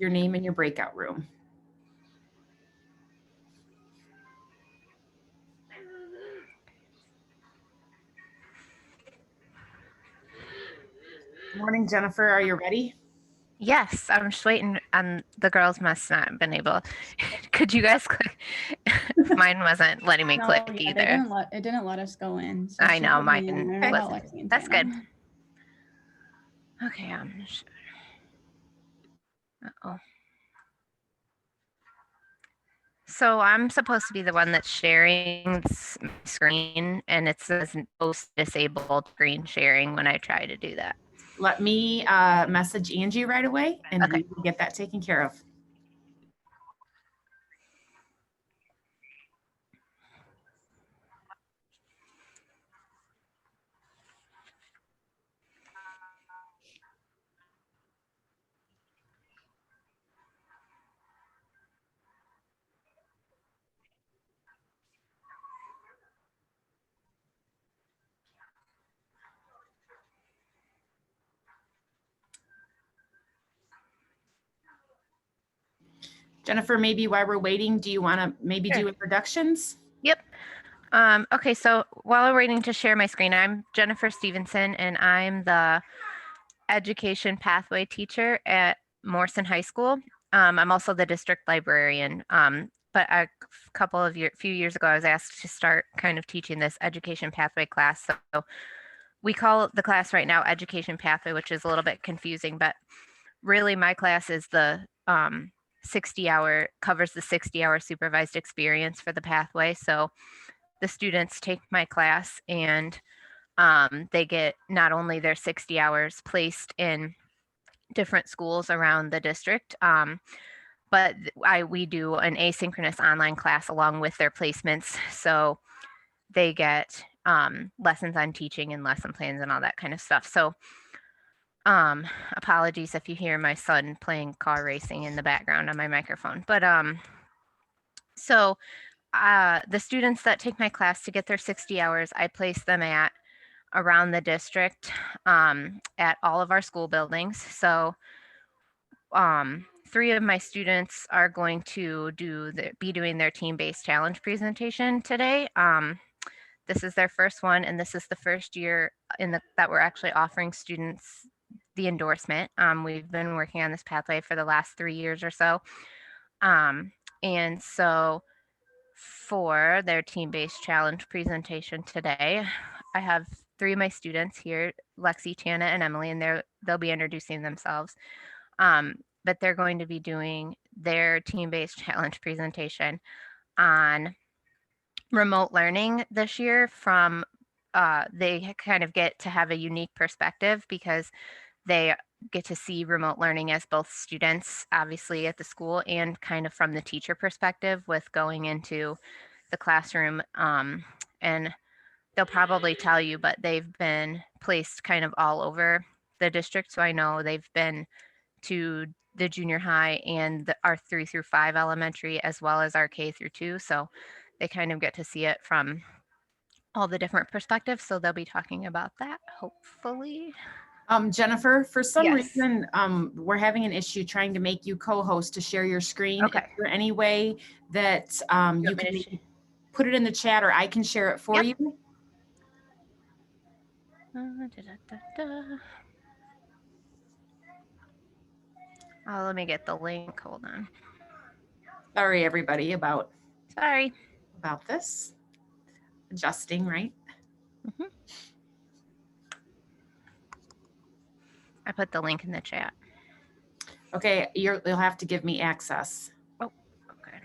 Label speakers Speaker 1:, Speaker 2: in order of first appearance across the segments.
Speaker 1: your name and your breakout room. Good morning, Jennifer. Are you ready?
Speaker 2: Yes, I'm just waiting on the girls must not have been able. Could you guys click? Mine wasn't letting me click either.
Speaker 3: It didn't let us go in. So
Speaker 2: I know mine. That's good. Okay, I'm sure. Uh-oh. So I'm supposed to be the one that's sharing screen, and it says post disabled screen sharing when I try to do that.
Speaker 1: Let me message Angie right away, and we will get that taken care of. Jennifer, maybe while we're waiting, do you want to maybe do introductions?
Speaker 2: Yep. Okay, so while we're waiting to share my screen, I'm Jennifer Stevenson, and I'm the education pathway teacher at Morrison High School. I'm also the district librarian. But a few years ago, I was asked to start kind of teaching this education pathway class. So we call the class right now Education Pathway, which is a little bit confusing, but really my class is the covers the 60-hour supervised experience for the pathway. So the students take my class and they get not only their 60 hours placed in different schools around the district, but we do an asynchronous online class along with their placements. So they get lessons on teaching and lesson plans and all that kind of stuff. So apologies if you hear my son playing car racing in the background on my microphone. But so the students that take my class to get their 60 hours, I place them at around the district at all of our school buildings. So 3 of my students are going to be doing their team-based challenge presentation today. This is their first one, and this is the first year that we're actually offering students the endorsement. We've been working on this pathway for the last 3 years or so. And so for their team-based challenge presentation today, I have 3 of my students here, Lexi, Tana, and Emily, and they'll be introducing themselves. But they're going to be doing their team-based challenge presentation on remote learning this year. They kind of get to have a unique perspective because they get to see remote learning as both students, obviously at the school, and kind of from the teacher perspective with going into the classroom. And they'll probably tell you, but they've been placed kind of all over the district. So I know they've been to the junior high and our 3 through 5 elementary, as well as our K through 2. So they kind of get to see it from all the different perspectives. So they'll be talking about that, hopefully.
Speaker 1: Jennifer, for some reason, we're having an issue trying to make you co-host to share your screen.
Speaker 2: Okay.
Speaker 1: Is there any way that you can put it in the chat, or I can share it for you?
Speaker 2: Oh, let me get the link. Hold on.
Speaker 1: Sorry, everybody, about this. Adjusting, right?
Speaker 2: Mm-hmm. I put the link in the chat.
Speaker 1: Okay, you'll have to give me access.
Speaker 2: Oh, okay.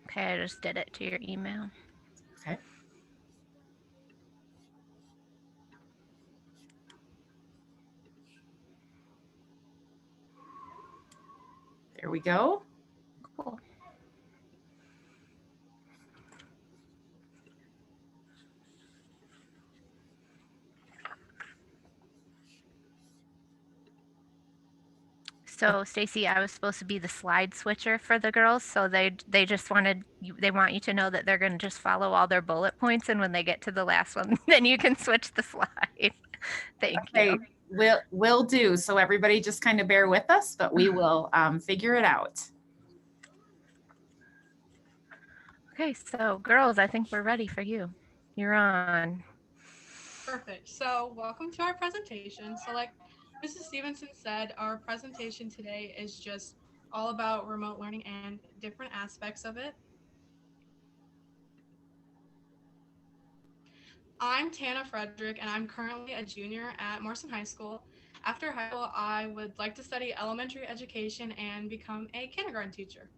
Speaker 2: Okay, I just did it to your email.
Speaker 1: Okay. There we go.
Speaker 2: Cool. So Stacy, I was supposed to be the slide switcher for the girls, so they just wanted you, they want you to know that they're going to just follow all their bullet points, and when they get to the last one, then you can switch the slide. Thank
Speaker 1: Okay,
Speaker 2: you.
Speaker 1: will do. So everybody just kind of bear with us, but we will figure it out.
Speaker 2: Okay, so girls, I think we're ready for you. You're on.
Speaker 4: Perfect. So welcome to our presentation. So like Mrs. Stevenson said, our presentation today is just all about remote learning and different aspects of it. I'm Tana Frederick, and I'm currently a junior at Morrison High School. After high school, I would like to study elementary education and become a kindergarten teacher.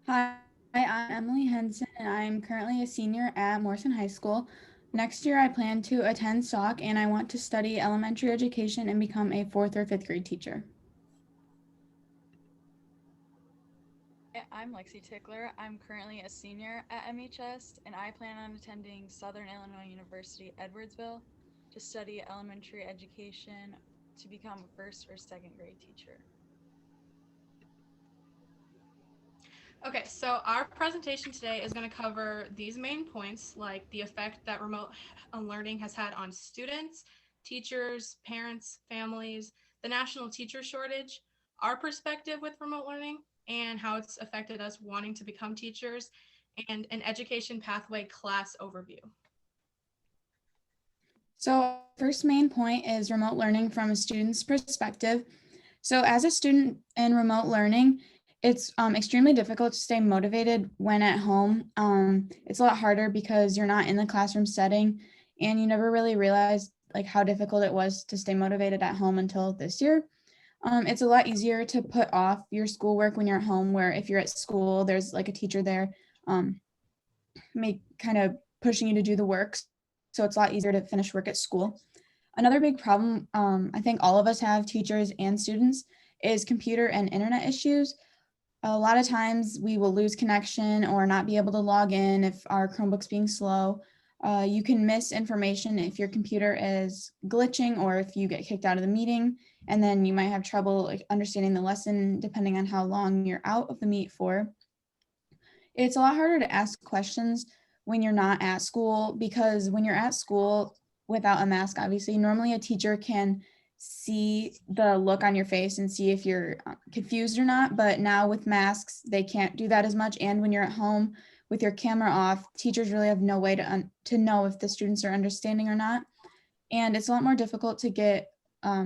Speaker 3: Hi, I'm Emily Henson, and I'm currently a senior at Morrison High School. Next year, I plan to attend SOC, and I want to study elementary education and become a 4th or 5th grade teacher.
Speaker 5: I'm Lexi Tickler. I'm currently a senior at MHS, and I plan on attending Southern Illinois University, Edwardsville, to study elementary education to become a 1st or 2nd grade teacher.
Speaker 4: Okay, so our presentation today is going to cover these main points, like the effect that remote learning has had on students, teachers, parents, families, the national teacher shortage, our perspective with remote learning, and how it's affected us wanting to become teachers, and an education pathway class overview.
Speaker 3: So, first main point is remote learning from a student's perspective. So, as a student in remote learning, it's extremely difficult to stay motivated when at home. It's a lot harder because you're not in the classroom setting, and you never really realized like how difficult it was to stay motivated at home until this year. It's a lot easier to put off your schoolwork when you're at home, where if you're at school, there's like a teacher there, kind of pushing you to do the work. So it's a lot easier to finish work at school. Another big problem, I think all of us have, teachers and students, is computer and internet issues. A lot of times we will lose connection or not be able to log in if our Chromebook's being slow. You can miss information if your computer is glitching or if you get kicked out of the meeting, and then you might have trouble like understanding the lesson depending on how long you're out of the meet for. It's a lot harder to ask questions when you're not at school, because when you're at school without a mask, obviously, normally a teacher can see the look on your face and see if you're confused or not. But now with masks, they can't do that as much. And when you're at home with your camera off, teachers really have no way to know if the students are understanding or not. And it's a lot more difficult to get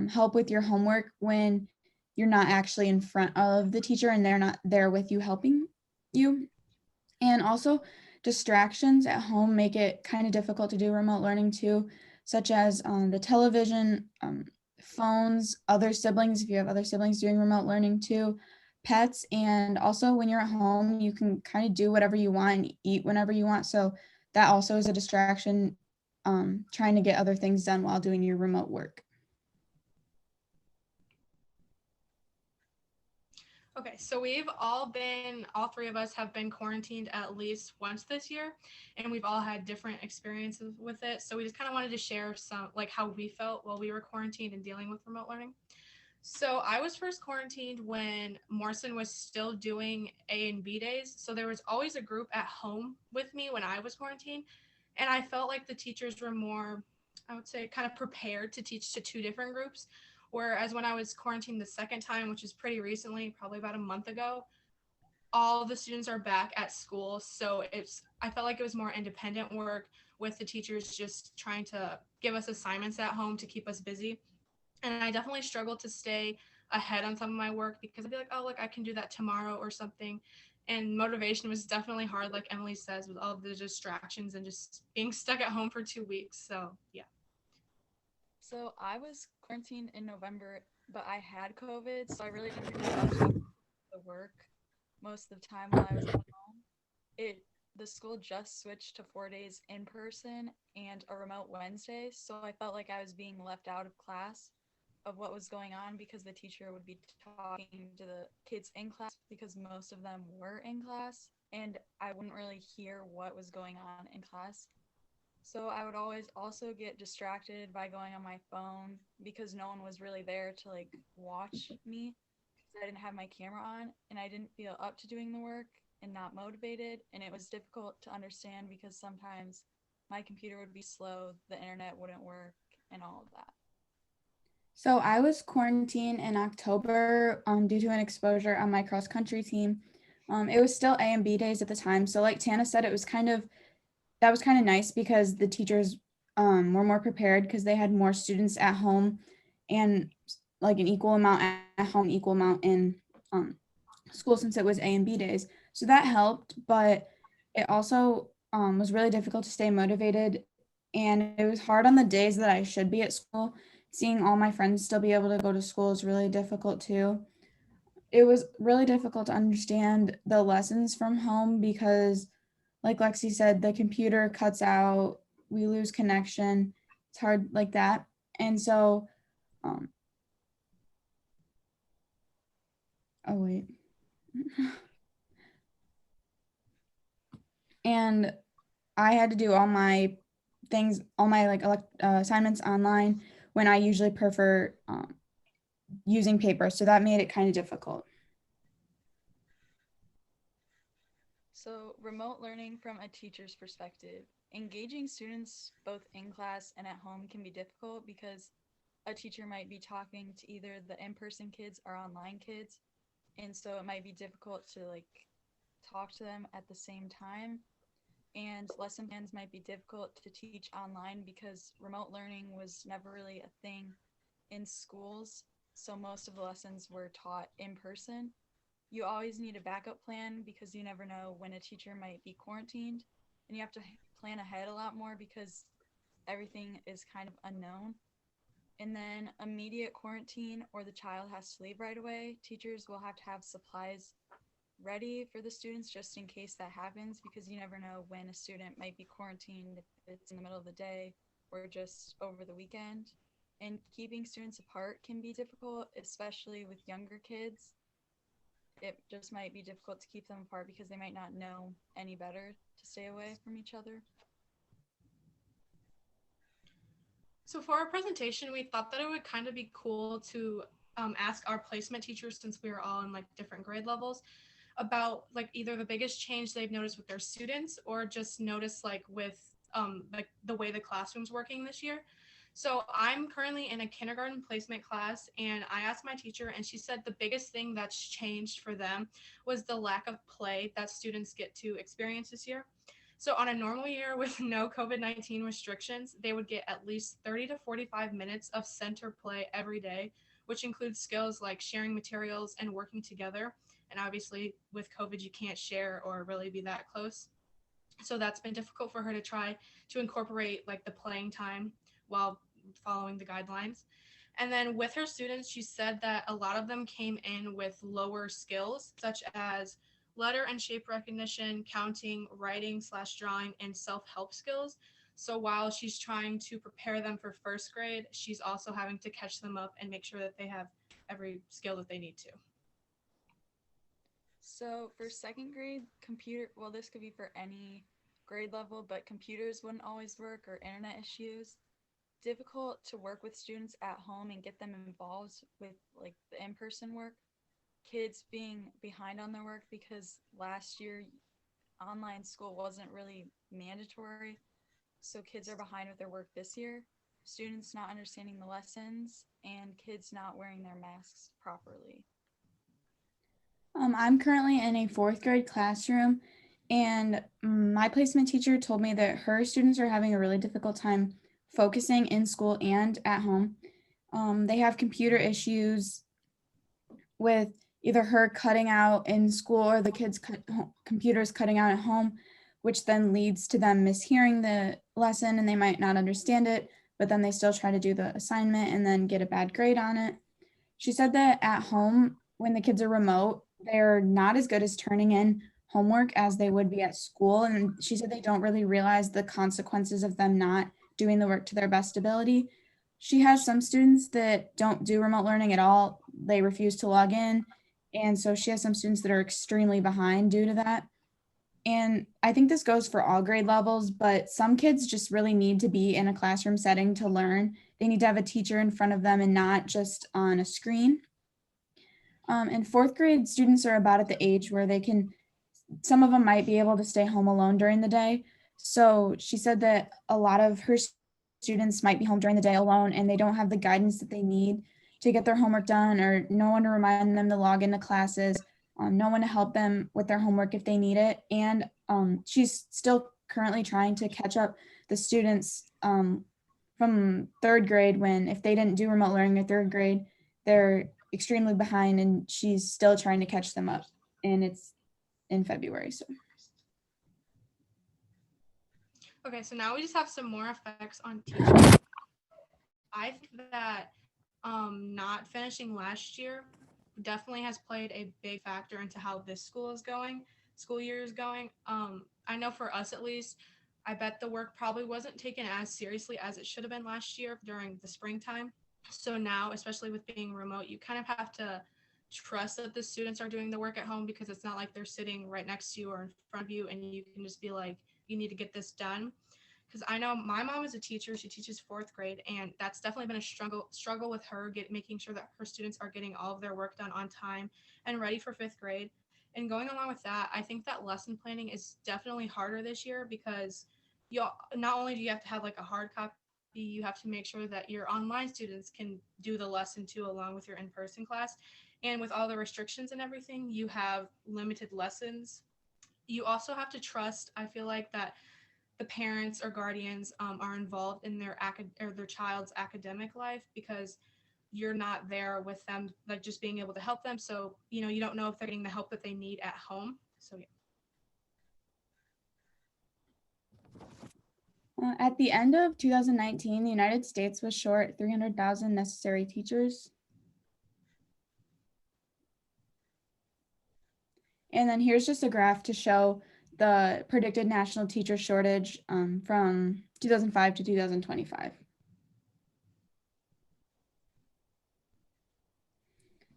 Speaker 3: help with your homework when you're not actually in front of the teacher and they're not there with you helping you. And also, distractions at home make it kind of difficult to do remote learning too, such as the television, phones, other siblings, if you have other siblings doing remote learning too, pets. And also, when you're at home, you can kind of do whatever you want and eat whenever you want. So that also is a distraction, trying to get other things done while doing your remote work.
Speaker 4: Okay, so all three of us have been quarantined at least once this year, and we've all had different experiences with it. So we just kind of wanted to share some, like how we felt while we were quarantined and dealing with remote learning. So I was first quarantined when Morrison was still doing A and B days. So there was always a group at home with me when I was quarantined. And I felt like the teachers were more, I would say, kind of prepared to teach to two different groups. Whereas when I was quarantined the second time, which is pretty recently, probably about a month ago, all the students are back at school. So I felt like it was more independent work with the teachers just trying to give us assignments at home to keep us busy. And I definitely struggled to stay ahead on some of my work because I'd be like, oh, look, I can do that tomorrow or something. And motivation was definitely hard, like Emily says, with all the distractions and just being stuck at home for 2 weeks. So, yeah.
Speaker 5: So I was quarantined in November, but I had COVID, so I really didn't get up to the work most of the time while I was at home. The school just switched to 4 days in person and a remote Wednesday, so I felt like I was being left out of class of what was going on because the teacher would be talking to the kids in class because most of them were in class, and I wouldn't really hear what was going on in class. So I would always also get distracted by going on my phone because no one was really there to like watch me. I didn't have my camera on and I didn't feel up to doing the work and not motivated. And it was difficult to understand because sometimes my computer would be slow, the internet wouldn't work, and all of that.
Speaker 3: So I was quarantined in October due to an exposure on my cross country team. It was still A and B days at the time. So like Tana said, it was that was kind of nice because the teachers were more prepared because they had more students at home and like an equal amount at home, equal amount in school since it was A and B days. So that helped, but it also was really difficult to stay motivated. And it was hard on the days that I should be at school. Seeing all my friends still be able to go to school is really difficult too. It was really difficult to understand the lessons from home because, like Lexi said, the computer cuts out, we lose connection. It's hard like that. And so, um, oh, wait. And I had to do all my things, all my assignments online when I usually prefer using paper. So that made it kind of difficult.
Speaker 5: So, remote learning from a teacher's perspective, engaging students both in class and at home can be difficult because a teacher might be talking to either the in-person kids or online kids, and so it might be difficult to like talk to them at the same time. And lesson plans might be difficult to teach online because remote learning was never really a thing in schools. So most of the lessons were taught in person. You always need a backup plan because you never know when a teacher might be quarantined, and you have to plan ahead a lot more because everything is kind of unknown. And then immediate quarantine or the child has to leave right away, teachers will have supplies ready for the students just in case that happens because you never know when a student might be quarantined, if it's in the middle of the day or just over the weekend. And keeping students apart can be difficult, especially with younger kids. It just might be difficult to keep them apart because they might not know any better to stay away from each other.
Speaker 4: So for our presentation, we thought that it would kind of be cool to ask our placement teachers, since we were all in like different grade levels, about like either the biggest change they've noticed with their students or just noticed like with like the way the classroom's working this year. So I'm currently in a kindergarten placement class, and I asked my teacher and she said the biggest thing that's changed for them was the lack of play that students get to experience this year. So on a normal year with no COVID-19 restrictions, they would get at least 30 to 45 minutes of center play every day, which includes skills like sharing materials and working together. And obviously with COVID, you can't share or really be that close. So that's been difficult for her to try to incorporate like the playing time while following the guidelines. And then with her students, she said that a lot of them came in with lower skills, such as letter and shape recognition, counting, writing slash drawing, and self-help skills. So while she's trying to prepare them for first grade, she's also having to catch them up and make sure that they have every skill that they need to.
Speaker 5: So for second grade, well, this could be for any grade level, but computers wouldn't always work or internet issues. Difficult to work with students at home and get them involved with like the in-person work. Kids being behind on their work because last year online school wasn't really mandatory. So kids are behind with their work this year. Students not understanding the lessons and kids not wearing their masks properly.
Speaker 3: I'm currently in a fourth grade classroom, and my placement teacher told me that her students are having a really difficult time focusing in school and at home. They have computer issues with either her cutting out in school or the kids' computers cutting out at home, which then leads to them mishearing the lesson and they might not understand it, but then they still try to do the assignment and then get a bad grade on it. She said that at home, when the kids are remote, they're not as good as turning in homework as they would be at school. And she said they don't really realize the consequences of them not doing the work to their best ability. She has some students that don't do remote learning at all. They refuse to log in. And so she has some students that are extremely behind due to that. And I think this goes for all grade levels, but some kids just really need to be in a classroom setting to learn. They need to have a teacher in front of them and not just on a screen. And fourth grade students are about at the age where they can, some of them might be able to stay home alone during the day. So she said that a lot of her students might be home during the day alone and they don't have the guidance that they need to get their homework done, or no one to remind them to log into classes, no one to help them with their homework if they need it. And she's still currently trying to catch up the students from third grade, when if they didn't do remote learning in third grade, they're extremely behind, and she's still trying to catch them up. And it's in February. So
Speaker 4: Okay, so now we just have some more effects on teachers. I think that not finishing last year definitely has played a big factor into how this school year is going. I know for us at least, I bet the work probably wasn't taken as seriously as it should have been last year during the springtime. So now, especially with being remote, you kind of have to trust that the students are doing the work at home, because it's not like they're sitting right next to you or in front of you and you can just be like, you need to get this done. Because I know my mom is a teacher. She teaches fourth grade, and that's definitely been a struggle with her making sure that her students are getting all of their work done on time and ready for fifth grade. And going along with that, I think that lesson planning is definitely harder this year, because you not only do you have to have like a hard copy, you have to make sure that your online students can do the lesson too along with your in-person class. And with all the restrictions and everything, you have limited lessons. You also have to trust, I feel like, that the parents or guardians are involved in their child's academic life, because you're not there with them, like just being able to help them. So, you don't know if they're getting the help that they need at home. So, yeah.
Speaker 3: at the end of 2019, the United States was short 300,000 necessary teachers. And then here's just a graph to show the predicted national teacher shortage from 2005 to 2025.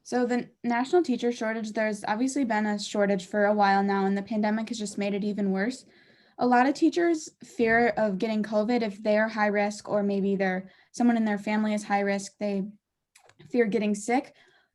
Speaker 3: So the national teacher shortage, there's obviously been a shortage for a while now, and the pandemic has just made it even worse. A lot of teachers fear of getting COVID if they're high risk, or maybe someone in their family is high risk. They fear getting sick.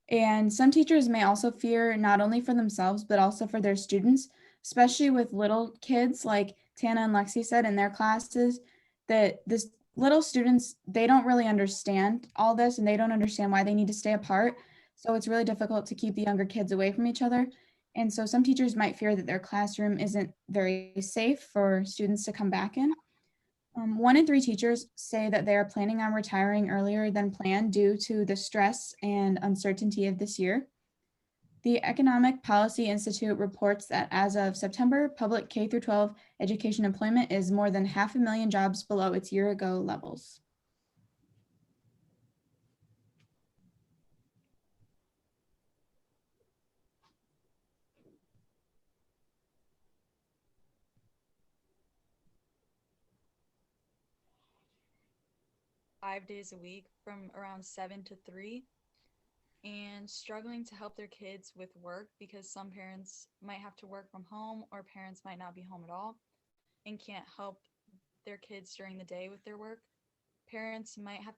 Speaker 3: And some teachers may also fear not only for themselves, but also for their students, especially with little kids, like Tana and Lexi said in their classes, that this little students, they don't really understand all this, and they don't understand why they need to stay apart. So it's really difficult to keep the younger kids away from each other. And so some teachers might fear that their classroom isn't very safe for students to come back in. 1 in 3 teachers say that they are planning on retiring earlier than planned due to the stress and uncertainty of this year. The Economic Policy Institute reports that as of September, public K-12 education employment is more than 500,000 jobs below its year-ago levels.
Speaker 5: .5 days a week from around 7 to 3, and struggling to help their kids with work because some parents might have to work from home, or parents might not be home at all and can't help their kids during the day with their work. Parents might have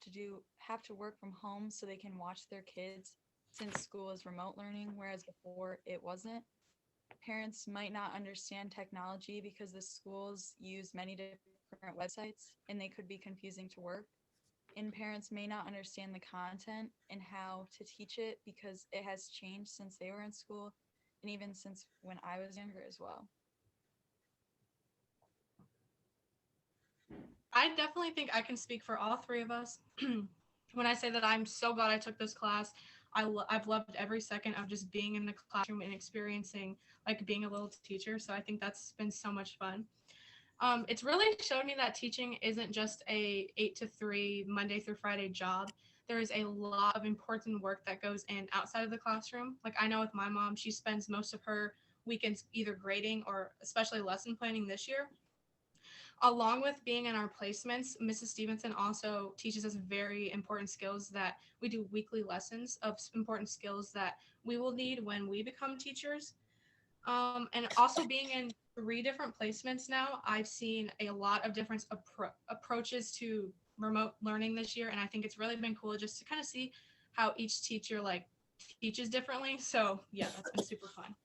Speaker 5: to work from home so they can watch their kids, since school is remote learning, whereas before it wasn't. Parents might not understand technology because the schools use many different websites and they could be confusing to work. And parents may not understand the content and how to teach it because it has changed since they were in school, and even since when I was younger as well.
Speaker 4: I definitely think I can speak for all three of us when I say that I'm so glad I took this class. I've loved every second of just being in the classroom and experiencing like being a little teacher. So I think that's been so much fun. It's really showed me that teaching isn't just a 8 to 3 Monday through Friday job. There is a lot of important work that goes in outside of the classroom. Like I know with my mom, she spends most of her weekends either grading or especially lesson planning this year. Along with being in our placements, Mrs. Stevenson also teaches us very important skills that we do weekly lessons of important skills that we will need when we become teachers. And also being in 3 different placements now, I've seen a lot of different approaches to remote learning this year, and I think it's really been cool just to kind of see how each teacher like teaches differently. So yeah, that's been super fun.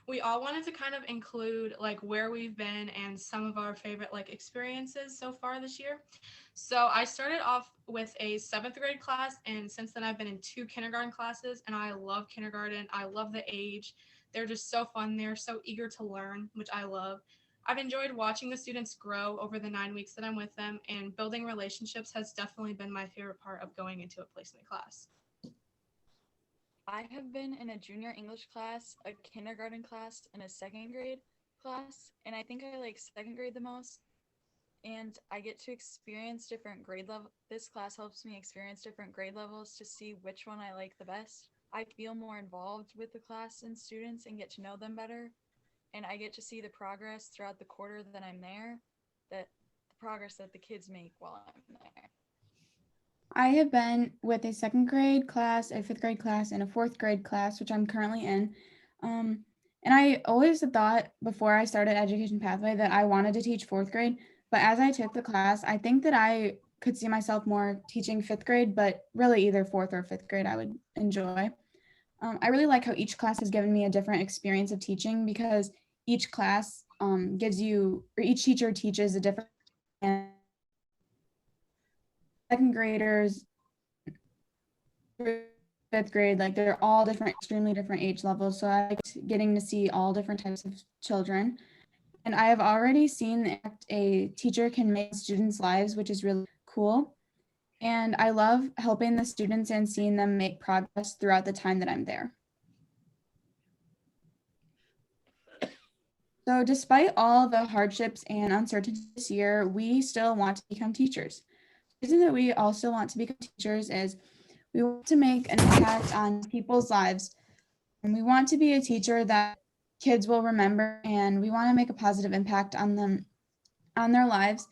Speaker 4: We all wanted to kind of include like where we've been and some of our favorite like experiences so far this year. So I started off with a 7th grade class, and since then I've been in 2 kindergarten classes, and I love kindergarten. I love the age. They're just so fun. They're so eager to learn, which I love. I've enjoyed watching the students grow over the 9 weeks that I'm with them, and building relationships has definitely been my favorite part of going into a placement class.
Speaker 5: I have been in a junior English class, a kindergarten class, and a 2nd grade class, and I think I like 2nd grade the most. And I get to experience different grade level. This class helps me experience different grade levels to see which one I like the best. I feel more involved with the class and students and get to know them better. And I get to see the progress throughout the quarter that I'm there, that the progress that the kids make while I'm there.
Speaker 3: I have been with a 2nd grade class, a 5th grade class, and a 4th grade class, which I'm currently in. And I always thought before I started Education Pathway that I wanted to teach 4th grade. But as I took the class, I think that I could see myself more teaching 5th grade, but really either 4th or 5th grade I would enjoy. I really like how each class has given me a different experience of teaching, because each class gives you, or each teacher teaches a different. 2nd graders, 5th grade, like they're all different, extremely different age levels. So I liked getting to see all different types of children. And I have already seen the impact a teacher can make in students' lives, which is really cool. And I love helping the students and seeing them make progress throughout the time that I'm there. So despite all the hardships and uncertainty this year, we still want to become teachers. The reason that we also want to become teachers is we want to make an impact on people's lives. And we want to be a teacher that kids will remember, and we want to make a positive impact on them, on their lives.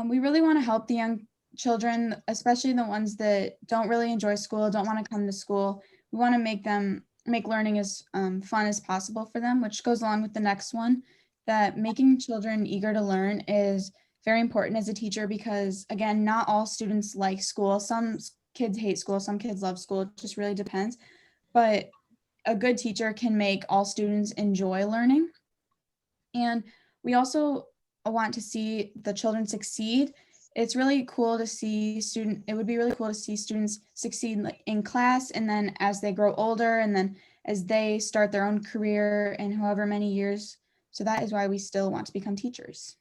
Speaker 3: We really want to help the young children, especially the ones that don't really enjoy school, don't want to come to school. We want to make learning as fun as possible for them, which goes along with the next one, that making children eager to learn is very important as a teacher, because again, not all students like school. Some kids hate school, some kids love school. It just really depends. But a good teacher can make all students enjoy learning. And we also want to see the children succeed. It's really cool to see it would be really cool to see students succeed in class, and then as they grow older, and then as they start their own career in however many years. So that is why we still want to become teachers.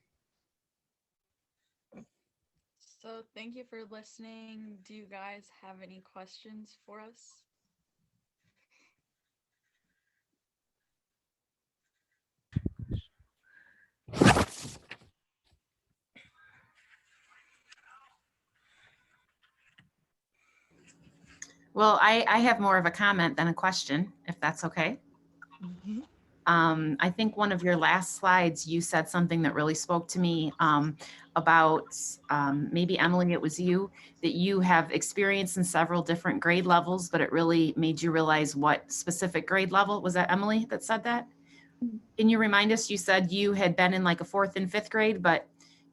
Speaker 5: So thank you for listening. Do you guys have any questions for us?
Speaker 1: Well, I have more of a comment than a question, if that's okay.
Speaker 2: Mhm.
Speaker 1: I think one of your last slides, you said something that really spoke to me about maybe Emily, it was you, that you have experience in several different grade levels, but it really made you realize what specific grade level. Was that Emily that said that? Can you remind us, you said you had been in like a 4th and 5th grade, but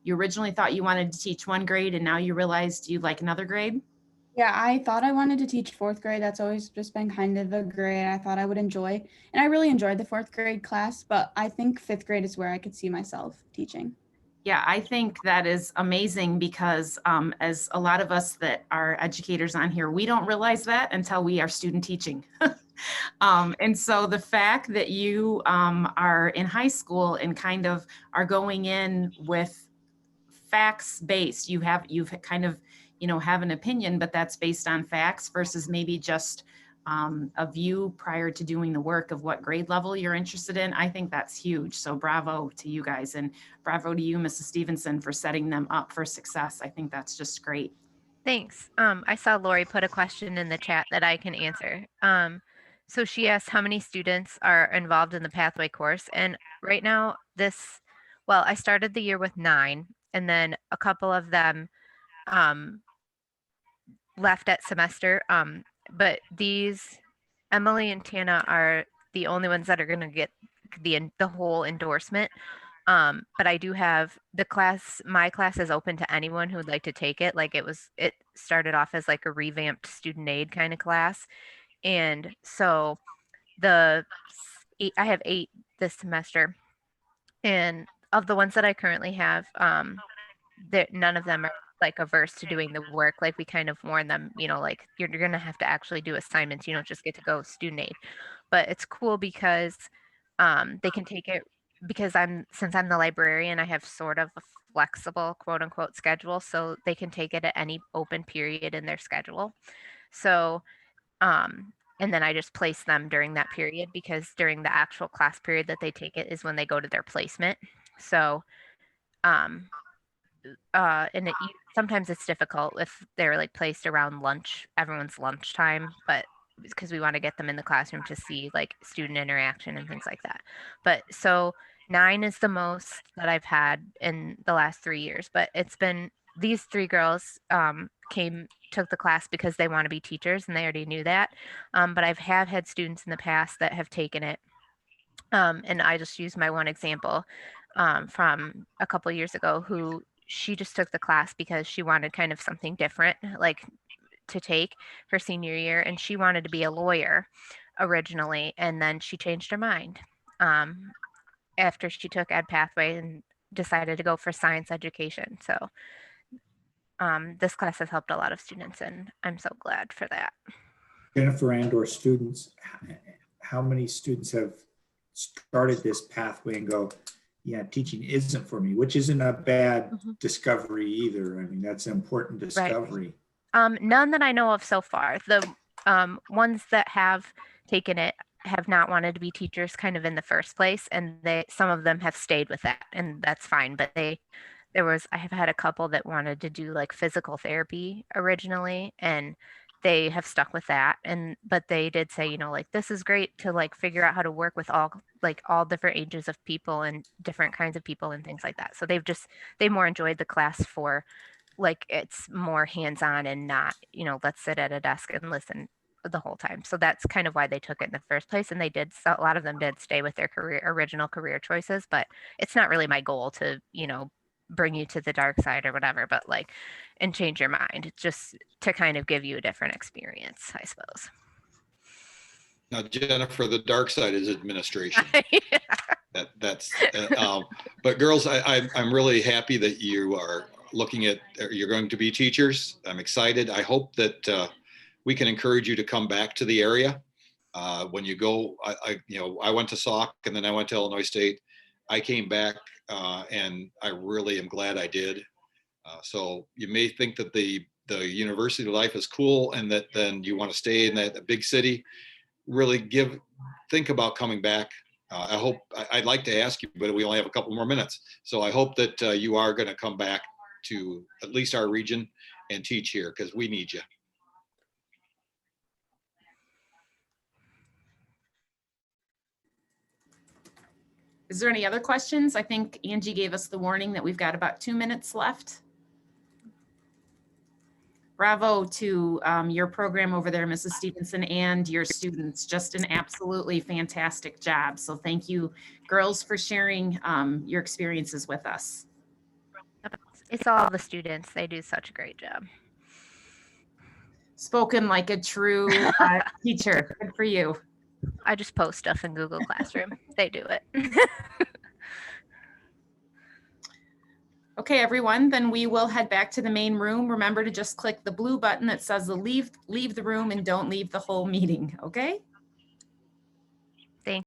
Speaker 1: you originally thought you wanted to teach one grade and now you realized you like another grade?
Speaker 3: Yeah, I thought I wanted to teach 4th grade. That's always just been kind of a grade I thought I would enjoy. And I really enjoyed the 4th grade class, but I think 5th grade is where I could see myself teaching.
Speaker 1: Yeah, I think that is amazing, because as a lot of us that are educators on here, we don't realize that until we are student teaching. And so the fact that you are in high school and kind of are going in with facts based, you've kind of, have an opinion, but that's based on facts versus maybe just a view prior to doing the work of what grade level you're interested in. I think that's huge. So bravo to you guys, and bravo to you, Mrs. Stevenson, for setting them up for success. I think that's just great.
Speaker 2: Thanks. I saw Lori put a question in the chat that I can answer. So she asked how many students are involved in the pathway course. And right now, I started the year with 9, and then a couple of them left at semester. but these Emily and Tana are the only ones that are going to get the whole endorsement. But I do have the class, my class is open to anyone who would like to take it. Like it started off as like a revamped student aid kind of class. And so I have 8 this semester. And of the ones that I currently have, none of them are like averse to doing the work. Like we kind of warn them, like you're going to have to actually do assignments. You don't just get to go student aid. But it's cool because they can take it because since I'm the librarian, I have sort of a flexible quote unquote schedule. So they can take it at any open period in their schedule. So, and then I just place them during that period because during the actual class period that they take it is when they go to their placement. So, sometimes it's difficult if they're like placed around everyone's lunchtime, but because we want to get them in the classroom to see like student interaction and things like that. But so 9 is the most that I've had in the last 3 years, but it's been these 3 girls took the class because they want to be teachers and they already knew that. But I've had students in the past that have taken it. And I just use my one example from a couple of years ago who she just took the class because she wanted kind of something different, like to take her senior year, and she wanted to be a lawyer originally, and then she changed her mind after she took Ed Pathway and decided to go for science education. So this class has helped a lot of students, and I'm so glad for that.
Speaker 6: Jennifer and/or students, how many students have started this pathway and go, yeah, teaching isn't for me, which isn't a bad discovery either. I mean, that's an important discovery.
Speaker 2: Right. None that I know of so far. The ones that have taken it have not wanted to be teachers kind of in the first place, and some of them have stayed with that, and that's fine. But I have had a couple that wanted to do like physical therapy originally, and they have stuck with that. But they did say, like, this is great to like figure out how to work with all different ages of people and different kinds of people and things like that. So they more enjoyed the class for like it's more hands-on and not, let's sit at a desk and listen the whole time. So that's kind of why they took it in the first place. And a lot of them did stay with their original career choices, but it's not really my goal to, bring you to the dark side or whatever, but and change your mind. It's just to kind of give you a different experience, I suppose.
Speaker 7: Now, Jennifer, the dark side is administration.
Speaker 2: Yeah.
Speaker 7: But girls, I'm really happy that you are you're going to be teachers. I'm excited. I hope that we can encourage you to come back to the area. When you go, I went to Sauk and then I went to Illinois State. I came back and I really am glad I did. So you may think that the university life is cool and that then you want to stay in that big city. Really think about coming back. I'd like to ask you, but we only have a couple more minutes. So I hope that you are going to come back to at least our region and teach here because we need you.
Speaker 1: Is there any other questions? I think Angie gave us the warning that we've got about 2 minutes left. Bravo to your program over there, Mrs. Stevenson, and your students. Just an absolutely fantastic job. So thank you, girls, for sharing your experiences with us.
Speaker 2: It's all the students. They do such a great job.
Speaker 1: Spoken like a true teacher. Good for you.
Speaker 2: I just post stuff in Google Classroom. They do it.
Speaker 1: Okay, everyone, then we will head back to the main room. Remember to just click the blue button that says leave the room and don't leave the whole meeting, okay?